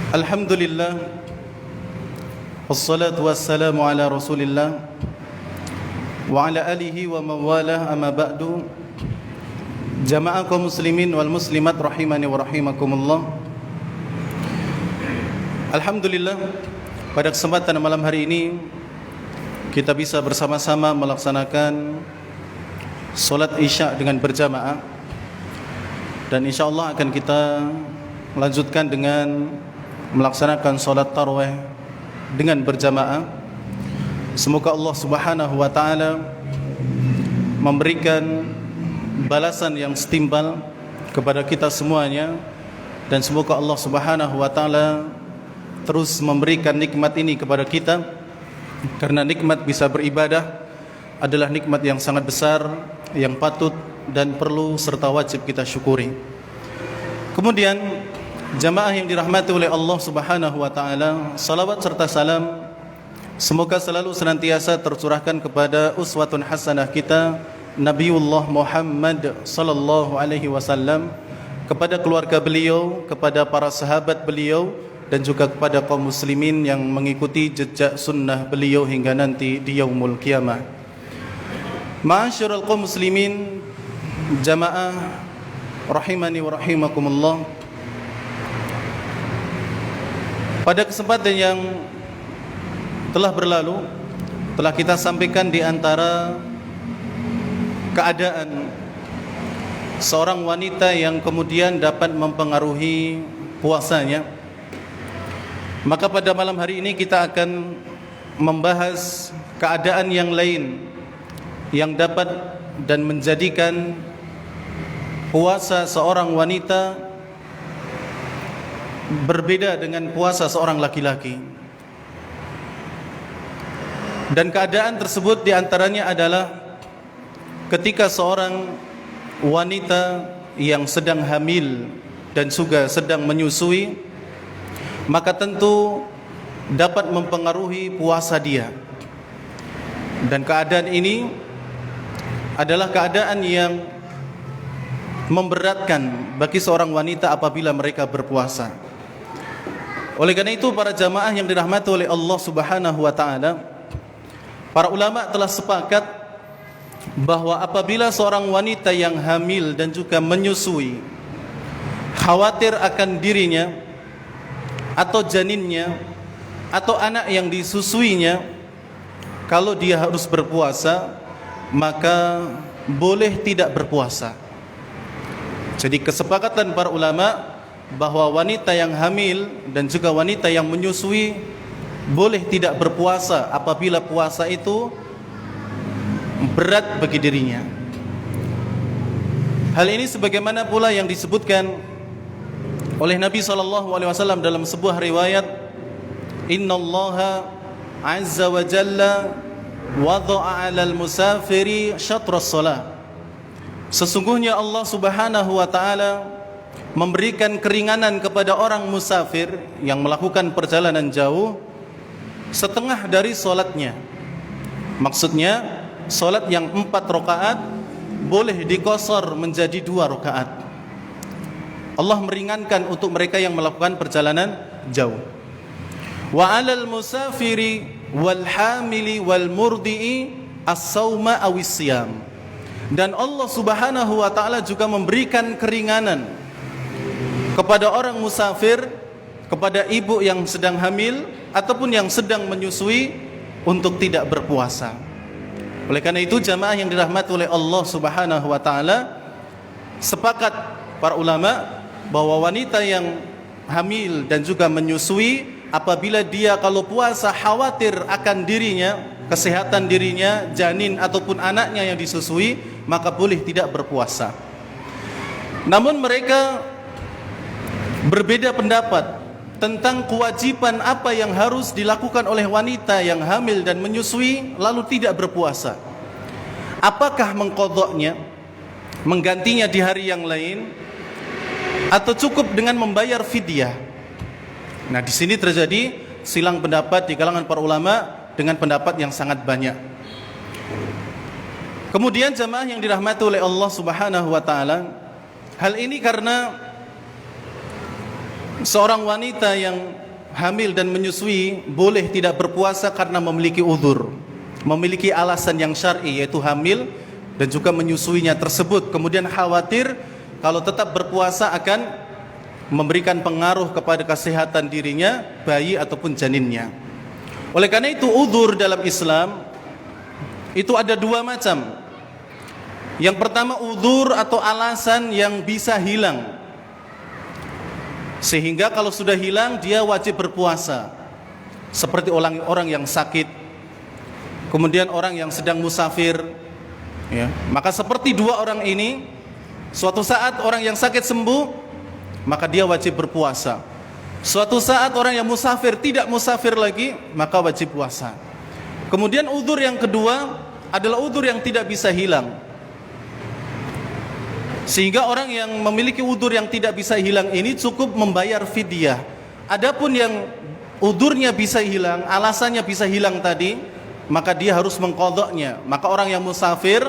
Alhamdulillah, wassalatu wassalamu ala rasulillah wa ala alihi wa mawalah, amma ba'du. Jamaah kaum muslimin wal muslimat rahimani wa rahimakumullah. Alhamdulillah, pada kesempatan malam hari ini kita bisa bersama-sama melaksanakan solat isya dengan berjamaah. Dan insyaAllah akan kita lanjutkan dengan melaksanakan solat tarawih dengan berjamaah. Semoga Allah Subhanahu wa taala memberikan balasan yang setimpal kepada kita semuanya, dan semoga Allah Subhanahu wa taala terus memberikan nikmat ini kepada kita, karena nikmat bisa beribadah adalah nikmat yang sangat besar yang patut dan perlu serta wajib kita syukuri. Kemudian jamaah yang dirahmati oleh Allah Subhanahu wa taala, salawat serta salam semoga selalu senantiasa tercurahkan kepada uswatun hasanah kita Nabiullah Muhammad sallallahu alaihi wasallam, kepada keluarga beliau, kepada para sahabat beliau, dan juga kepada kaum muslimin yang mengikuti jejak sunnah beliau hingga nanti di yaumul qiyamah. Ma'asyiral kaum muslimin, jamaah rahimani wa rahimakumullah. Pada kesempatan yang telah berlalu, telah kita sampaikan di antara keadaan seorang wanita yang kemudian dapat mempengaruhi puasanya. Maka pada malam hari ini kita akan membahas keadaan yang lain yang dapat dan menjadikan puasa seorang wanita berbeda dengan puasa seorang laki-laki. Dan keadaan tersebut diantaranya adalah ketika seorang wanita yang sedang hamil dan juga sedang menyusui, maka tentu dapat mempengaruhi puasa dia. Dan keadaan ini adalah keadaan yang memberatkan bagi seorang wanita apabila mereka berpuasa. Oleh karena itu, para jamaah yang dirahmati oleh Allah Subhanahu wa taala, para ulama telah sepakat bahwa apabila seorang wanita yang hamil dan juga menyusui khawatir akan dirinya atau janinnya atau anak yang disusuinya, kalau dia harus berpuasa, maka boleh tidak berpuasa. Jadi kesepakatan para ulama bahwa wanita yang hamil dan juga wanita yang menyusui boleh tidak berpuasa apabila puasa itu berat bagi dirinya. Hal ini sebagaimana pula yang disebutkan oleh Nabi SAW dalam sebuah riwayat, Innallaha azza wa jalla wada'a 'alal musafiri syatras shalah. Sesungguhnya Allah Subhanahu wa taala memberikan keringanan kepada orang musafir yang melakukan perjalanan jauh setengah dari solatnya. Maksudnya solat yang 4 rakaat boleh dikosor menjadi 2 rakaat. Allah meringankan untuk mereka yang melakukan perjalanan jauh. Wa 'alal musafiri wal hamili wal murdi'i as-sauma awis siyam. Dan Allah Subhanahu wa taala juga memberikan keringanan kepada orang musafir, kepada ibu yang sedang hamil ataupun yang sedang menyusui untuk tidak berpuasa. Oleh karena itu, jamaah yang dirahmati oleh Allah Subhanahu wa taala, sepakat para ulama bahwa wanita yang hamil dan juga menyusui, apabila dia kalau puasa khawatir akan dirinya, kesehatan dirinya, janin ataupun anaknya yang disusui, maka boleh tidak berpuasa. Namun mereka berbeda pendapat tentang kewajiban apa yang harus dilakukan oleh wanita yang hamil dan menyusui lalu tidak berpuasa. Apakah mengqadha'nya, menggantinya di hari yang lain, atau cukup dengan membayar fidyah? Nah, di sini terjadi silang pendapat di kalangan para ulama dengan pendapat yang sangat banyak. Kemudian jamaah yang dirahmati oleh Allah Subhanahu wa taala, hal ini karena seorang wanita yang hamil dan menyusui boleh tidak berpuasa karena memiliki uzur, memiliki alasan yang syar'i, yaitu hamil dan juga menyusuinya tersebut. Kemudian khawatir kalau tetap berpuasa akan memberikan pengaruh kepada kesehatan dirinya, bayi ataupun janinnya. Oleh karena itu uzur dalam Islam itu ada dua macam. Yang pertama uzur atau alasan yang bisa hilang, sehingga kalau sudah hilang dia wajib berpuasa. Seperti orang yang sakit, kemudian orang yang sedang musafir, ya. Maka seperti dua orang ini, suatu saat orang yang sakit sembuh, maka dia wajib berpuasa. Suatu saat orang yang musafir tidak musafir lagi, maka wajib puasa. Kemudian uzur yang kedua adalah uzur yang tidak bisa hilang, sehingga orang yang memiliki uzur yang tidak bisa hilang ini cukup membayar fidyah. Adapun yang uzurnya bisa hilang, alasannya bisa hilang tadi, maka dia harus mengqadha'nya. Maka orang yang musafir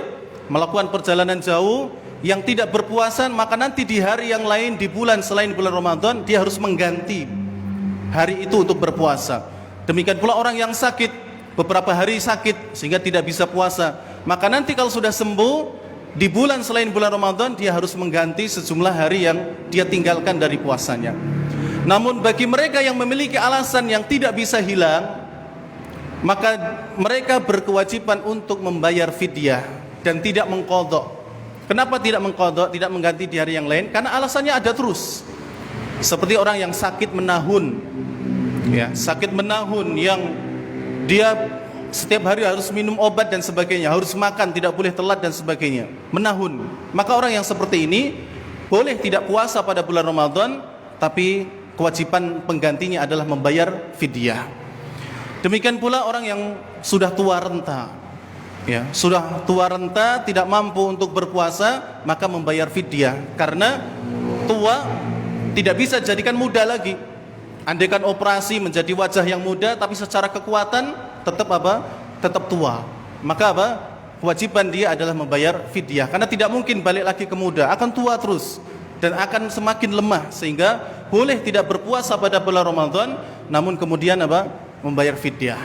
melakukan perjalanan jauh yang tidak berpuasa, maka nanti di hari yang lain, di bulan selain bulan Ramadan, dia harus mengganti hari itu untuk berpuasa. Demikian pula orang yang sakit, beberapa hari sakit sehingga tidak bisa puasa, maka nanti kalau sudah sembuh di bulan selain bulan Ramadan, dia harus mengganti sejumlah hari yang dia tinggalkan dari puasanya. Namun bagi mereka yang memiliki alasan yang tidak bisa hilang, maka mereka berkewajiban untuk membayar fidyah dan tidak mengqadha'. Kenapa tidak mengqadha', tidak mengganti di hari yang lain? Karena alasannya ada terus. Seperti orang yang sakit menahun, ya, sakit menahun yang dia setiap hari harus minum obat dan sebagainya, harus makan, tidak boleh telat dan sebagainya, menahun. Maka orang yang seperti ini boleh tidak puasa pada bulan Ramadan, tapi kewajiban penggantinya adalah membayar fidyah. Demikian pula orang yang sudah tua renta, ya, sudah tua renta tidak mampu untuk berpuasa, maka membayar fidyah. Karena tua tidak bisa jadikan muda lagi. Andaikan operasi menjadi wajah yang muda, tapi secara kekuatan tetap apa? Tetap tua. Maka apa? Kewajiban dia adalah membayar fidyah. Karena tidak mungkin balik lagi ke muda, akan tua terus dan akan semakin lemah, sehingga boleh tidak berpuasa pada bulan Ramadan, namun kemudian apa? Membayar fidyah.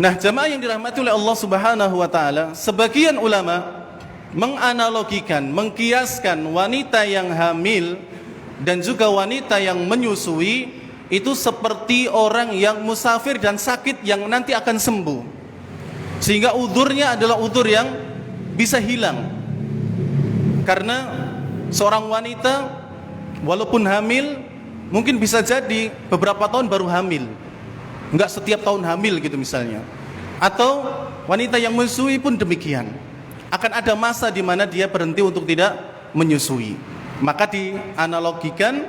Nah, jamaah yang dirahmati oleh Allah Subhanahu wa taala, sebagian ulama menganalogikan, mengkiaskan wanita yang hamil dan juga wanita yang menyusui itu seperti orang yang musafir dan sakit yang nanti akan sembuh, sehingga uzurnya adalah uzur yang bisa hilang. Karena seorang wanita walaupun hamil, mungkin bisa jadi beberapa tahun baru hamil, enggak setiap tahun hamil gitu misalnya. Atau wanita yang menyusui pun demikian, akan ada masa di mana dia berhenti untuk tidak menyusui. Maka dianalogikan,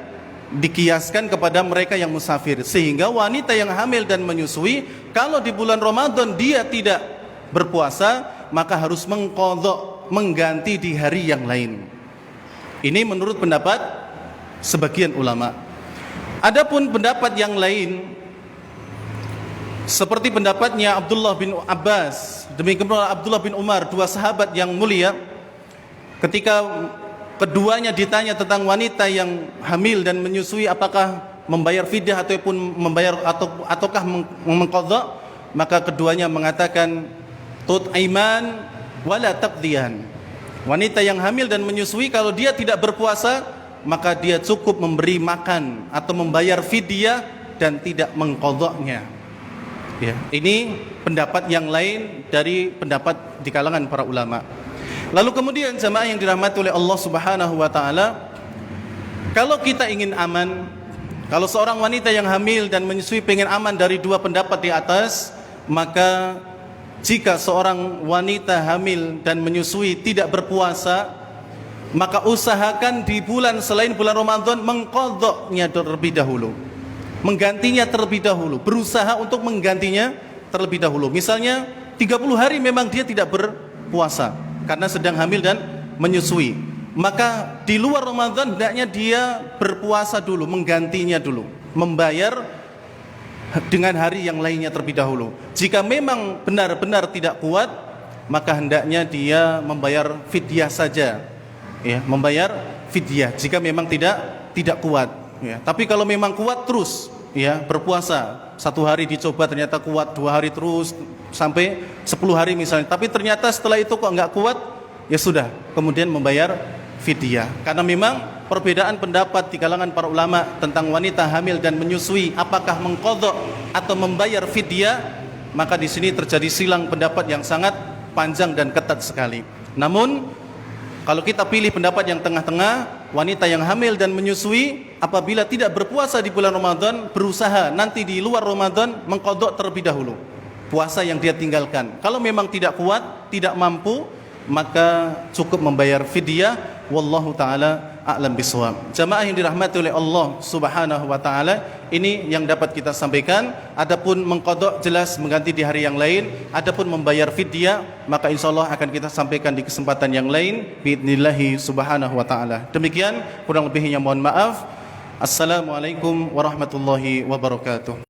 dikiaskan kepada mereka yang musafir, sehingga wanita yang hamil dan menyusui kalau di bulan Ramadan dia tidak berpuasa, maka harus mengqadha', mengganti di hari yang lain. Ini menurut pendapat sebagian ulama. Adapun pendapat yang lain, seperti pendapatnya Abdullah bin Abbas, demikian pula Abdullah bin Umar, dua sahabat yang mulia, ketika keduanya ditanya tentang wanita yang hamil dan menyusui apakah membayar fidyah ataupun membayar ataukah mengqadha', maka keduanya mengatakan tut'iman wala taqdiyan. Wanita yang hamil dan menyusui kalau dia tidak berpuasa, maka dia cukup memberi makan atau membayar fidyah dan tidak mengqadha'nya. Ya, ini pendapat yang lain dari pendapat di kalangan para ulama. Lalu kemudian jemaah yang dirahmati oleh Allah Subhanahu wa taala, kalau kita ingin aman, kalau seorang wanita yang hamil dan menyusui pengen aman dari dua pendapat di atas, maka jika seorang wanita hamil dan menyusui tidak berpuasa, maka usahakan di bulan selain bulan Ramadan mengqadha'nya terlebih dahulu, menggantinya terlebih dahulu, berusaha untuk menggantinya terlebih dahulu. Misalnya 30 hari memang dia tidak berpuasa karena sedang hamil dan menyusui, maka di luar Ramadan hendaknya dia berpuasa dulu, menggantinya dulu, membayar dengan hari yang lainnya terlebih dahulu. Jika memang benar-benar tidak kuat, maka hendaknya dia membayar fidyah saja, ya, membayar fidyah jika memang tidak kuat. ya. Tapi kalau memang kuat terus ya berpuasa, 1 hari dicoba ternyata kuat, 2 hari terus sampai 10 hari misalnya, tapi ternyata setelah itu kok enggak kuat, ya sudah, kemudian membayar fidyah. Karena memang perbedaan pendapat di kalangan para ulama tentang wanita hamil dan menyusui apakah mengqadha atau membayar fidyah, maka di sini terjadi silang pendapat yang sangat panjang dan ketat sekali. Namun kalau kita pilih pendapat yang tengah-tengah, wanita yang hamil dan menyusui apabila tidak berpuasa di bulan Ramadan, berusaha nanti di luar Ramadan mengqadha terlebih dahulu puasa yang dia tinggalkan. Kalau memang tidak kuat, tidak mampu, maka cukup membayar fidyah. Wallahu taala a'lam bishawab. Jamaah yang dirahmati oleh Allah Subhanahu wa taala, ini yang dapat kita sampaikan. Adapun mengqadha jelas mengganti di hari yang lain, adapun membayar fidyah maka insyaallah akan kita sampaikan di kesempatan yang lain biidznillah subhanahu wa taala. Demikian, kurang lebihnya mohon maaf. Assalamualaikum warahmatullahi wabarakatuh.